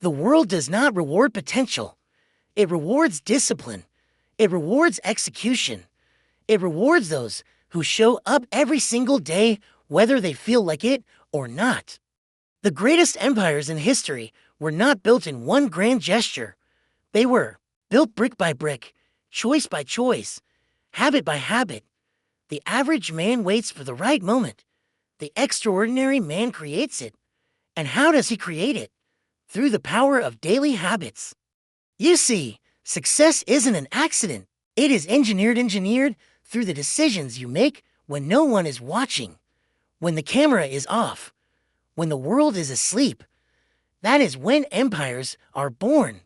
The world does not reward potential. It rewards discipline. It rewards execution. It rewards those who show up every single day, whether they feel like it or not. The greatest empires in history were not built in one grand gesture. They were built brick by brick, choice by choice, habit by habit. The average man waits for the right moment. The extraordinary man creates it. And how does he create it? Through the power of daily habits. You see, success isn't an accident. It is engineered through the decisions you make when no one is watching, when the camera is off, when the world is asleep. That is when empires are born.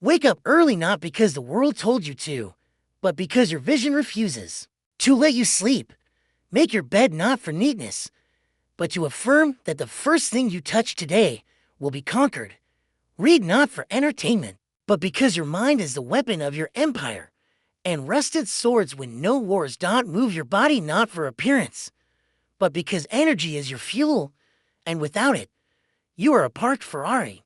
Wake up early not because the world told you to, but because your vision refuses to let you sleep. Make your bed not for neatness, but to affirm that the first thing you touch today will be conquered. Read not for entertainment, but because your mind is the weapon of your empire. And rusted swords win no wars. Move your body not for appearance, but because energy is your fuel, and without it, you are a parked Ferrari.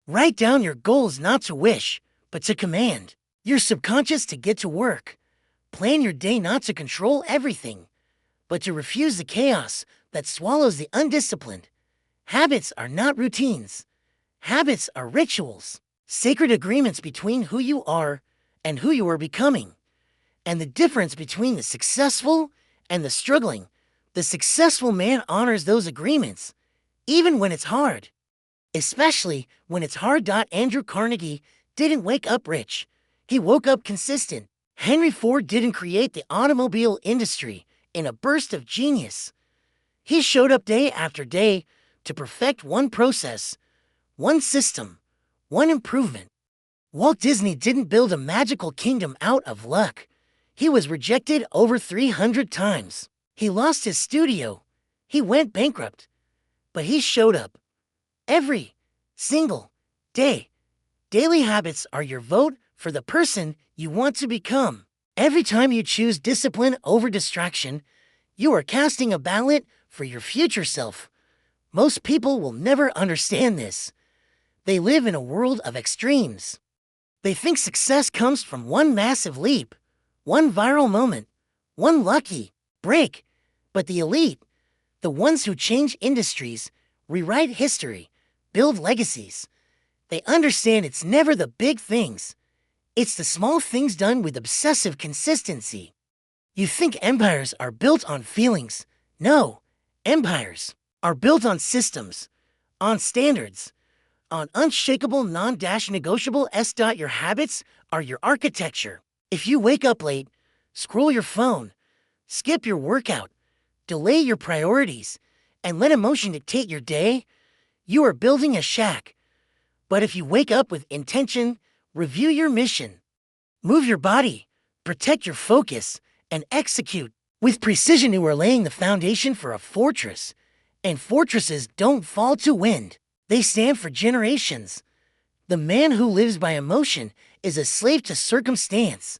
Write down your goals not to wish, but to command. Your subconscious to get to work. Plan your day not to control everything, but to refuse the chaos that swallows the undisciplined. Habits are not routines. Habits are rituals, sacred agreements between who you are and who you are becoming. And the difference between the successful and the struggling. The successful man honors those agreements, even when it's hard. Especially when it's hard. Andrew Carnegie didn't wake up rich. He woke up consistent. Henry Ford didn't create the automobile industry in a burst of genius. He showed up day after day to perfect one process, one system, one improvement. Walt Disney didn't build a magical kingdom out of luck. He was rejected over 300 times. He lost his studio. He went bankrupt. But he showed up. Every single day. Daily habits are your vote for the person you want to become. Every time you choose discipline over distraction, you are casting a ballot for your future self. Most people will never understand this. They live in a world of extremes. They think success comes from one massive leap, one viral moment, one lucky break. But the elite, the ones who change industries, rewrite history, build legacies, they understand it's never the big things. It's the small things done with obsessive consistency. You think empires are built on feelings. No, empires are built on systems, on standards, on unshakable non-negotiable s. Your habits are your architecture. If you wake up late, scroll your phone, skip your workout, delay your priorities, and let emotion dictate your day, you are building a shack. But if you wake up with intention, review your mission, move your body, protect your focus, and execute with precision, you are laying the foundation for a fortress. And fortresses don't fall to wind. They stand for generations. The man who lives by emotion is a slave to circumstance.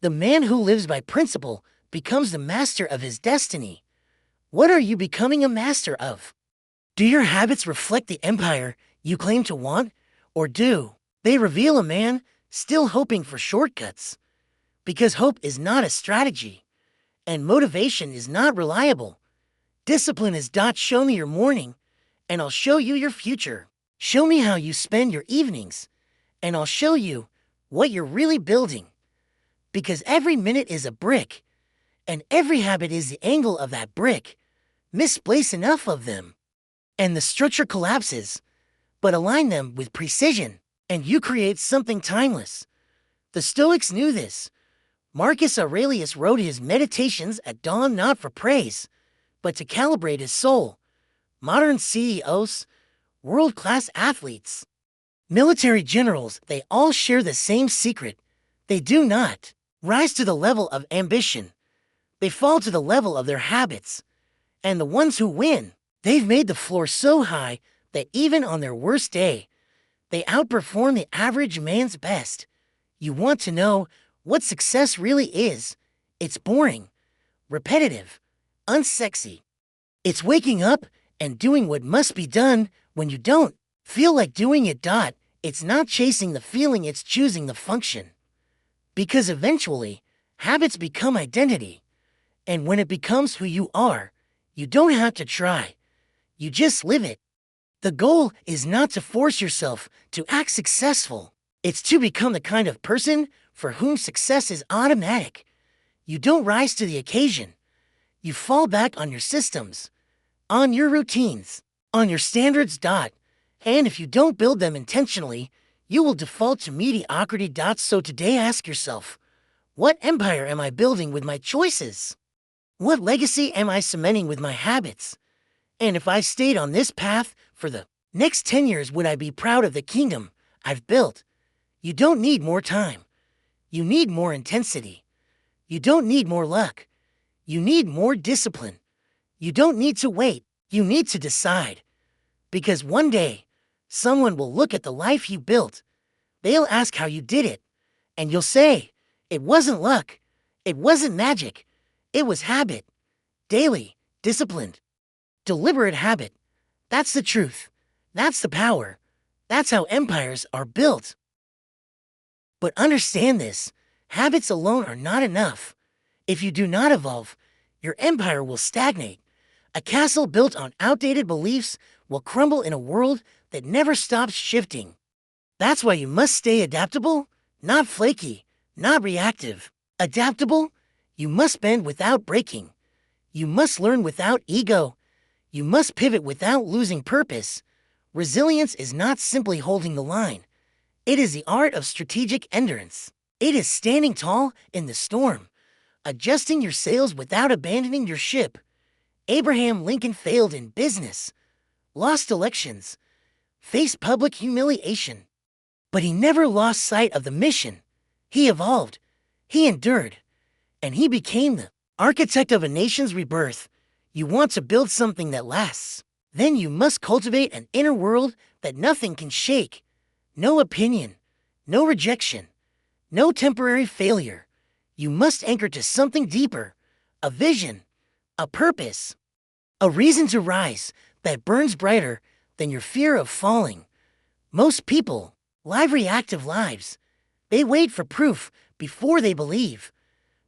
The man who lives by principle becomes the master of his destiny. What are you becoming a master of? Do your habits reflect the empire you claim to want, or do they reveal a man still hoping for shortcuts? Because hope is not a strategy, and motivation is not reliable. Discipline is show me your morning, and I'll show you your future. Show me how you spend your evenings, and I'll show you what you're really building. Because every minute is a brick, and every habit is the angle of that brick. Misplace enough of them, and the structure collapses. But align them with precision, and you create something timeless. The Stoics knew this. Marcus Aurelius wrote his Meditations at dawn not for praise, but to calibrate his soul. Modern CEOs, world-class athletes, military generals, they all share the same secret. They do not rise to the level of ambition. They fall to the level of their habits. And the ones who win, they've made the floor so high that even on their worst day, they outperform the average man's best. You want to know what success really is? It's boring, repetitive, unsexy. It's waking up and doing what must be done when you don't feel like doing it. It's not chasing the feeling, it's choosing the function. Because eventually, habits become identity. And when it becomes who you are, you don't have to try. You just live it. The goal is not to force yourself to act successful. It's to become the kind of person for whom success is automatic. You don't rise to the occasion. You fall back on your systems, on your routines, on your standards. And if you don't build them intentionally, you will default to mediocrity. So today ask yourself, what empire am I building with my choices? What legacy am I cementing with my habits? And if I stayed on this path for the next 10 years, would I be proud of the kingdom I've built? You don't need more time. You need more intensity. You don't need more luck. You need more discipline. You don't need to wait. You need to decide. Because one day, someone will look at the life you built. They'll ask how you did it. And you'll say, it wasn't luck. It wasn't magic. It was habit. Daily, disciplined, deliberate habit. That's the truth. That's the power. That's how empires are built. But understand this, habits alone are not enough. If you do not evolve, your empire will stagnate. A castle built on outdated beliefs will crumble in a world that never stops shifting. That's why you must stay adaptable, not flaky, not reactive. Adaptable, you must bend without breaking. You must learn without ego. You must pivot without losing purpose. Resilience is not simply holding the line. It is the art of strategic endurance. It is standing tall in the storm, adjusting your sails without abandoning your ship. Abraham Lincoln failed in business, lost elections, faced public humiliation. But he never lost sight of the mission. He evolved, he endured, and he became the architect of a nation's rebirth. You want to build something that lasts. Then you must cultivate an inner world that nothing can shake. No opinion, no rejection, no temporary failure. You must anchor to something deeper, a vision, a purpose, a reason to rise that burns brighter than your fear of falling. Most people live reactive lives. They wait for proof before they believe.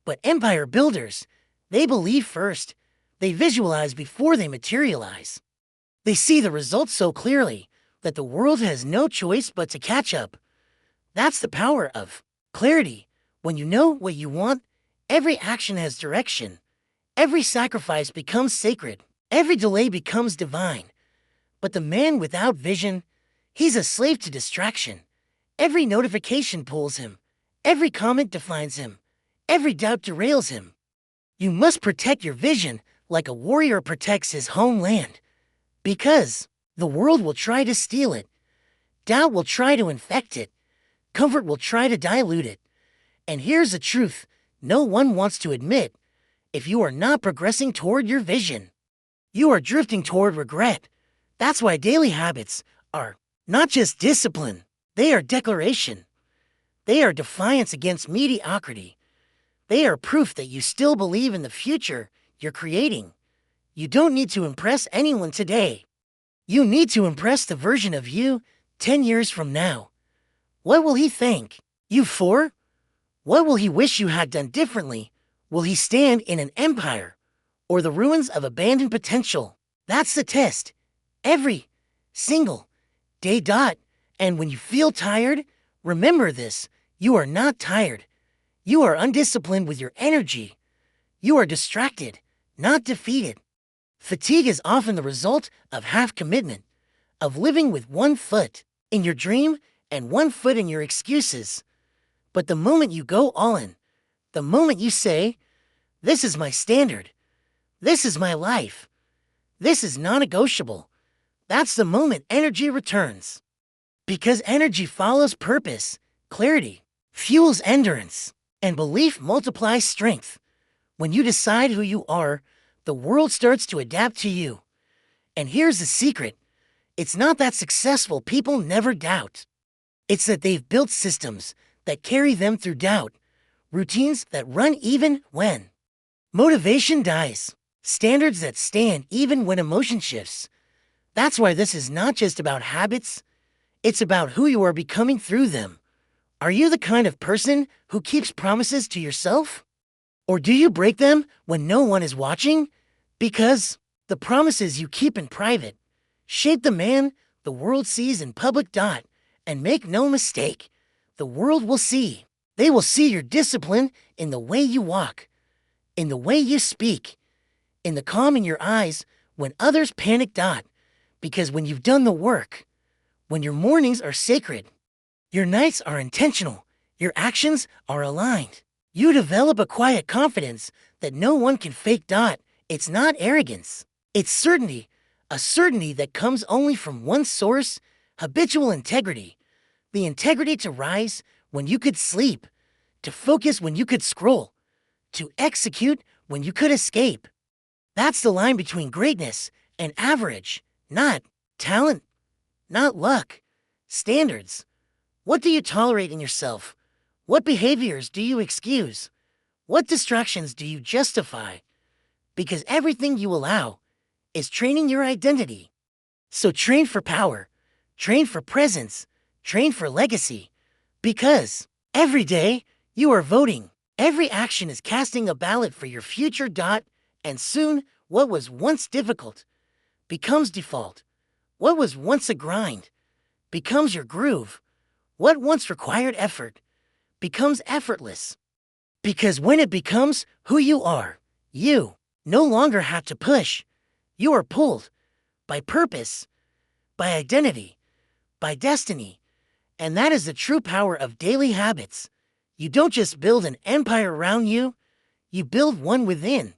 But empire builders, they believe first. They visualize before they materialize. They see the results so clearly that the world has no choice but to catch up. That's the power of clarity. When you know what you want, every action has direction. Every sacrifice becomes sacred. Every delay becomes divine. But the man without vision, he's a slave to distraction. Every notification pulls him. Every comment defines him. Every doubt derails him. You must protect your vision like a warrior protects his homeland. Because the world will try to steal it. Doubt will try to infect it. Comfort will try to dilute it. And here's the truth no one wants to admit. If you are not progressing toward your vision, you are drifting toward regret. That's why daily habits are not just discipline. They are declaration. They are defiance against mediocrity. They are proof that you still believe in the future you're creating. You don't need to impress anyone today. You need to impress the version of you 10 years from now. What will he thank you for? What will he wish you had done differently? Will he stand in an empire or the ruins of abandoned potential? That's the test. Every single day. And when you feel tired, remember this. You are not tired. You are undisciplined with your energy. You are distracted, not defeated. Fatigue is often the result of half commitment, of living with one foot in your dream and one foot in your excuses. But the moment you go all in, the moment you say, this is my standard, this is my life, this is non-negotiable, that's the moment energy returns. Because energy follows purpose, clarity fuels endurance, and belief multiplies strength. When you decide who you are, the world starts to adapt to you. And here's the secret. It's not that successful people never doubt. It's that they've built systems that carry them through doubt, routines that run even when motivation dies, standards that stand even when emotion shifts. That's why this is not just about habits. It's about who you are becoming through them. Are you the kind of person who keeps promises to yourself? Or do you break them when no one is watching? Because the promises you keep in private shape the man the world sees in public. And make no mistake, the world will see. They will see your discipline in the way you walk, in the way you speak, in the calm in your eyes when others panic. Because when you've done the work, when your mornings are sacred, your nights are intentional, your actions are aligned, you develop a quiet confidence that no one can fake. It's not arrogance, it's certainty, a certainty that comes only from one source: habitual integrity. The integrity to rise when you could sleep, to focus when you could scroll, to execute when you could escape. That's the line between greatness and average, not talent, not luck, standards. What do you tolerate in yourself? What behaviors do you excuse? What distractions do you justify? Because everything you allow is training your identity. So train for power, train for presence, train for legacy. Because every day you are voting, every action is casting a ballot for your future. And soon, what was once difficult becomes default. What was once a grind becomes your groove. What once required effort becomes effortless. Because when it becomes who you are, you no longer have to push. You are pulled by purpose, by identity, by destiny. And that is the true power of daily habits. You don't just build an empire around you, you build one within.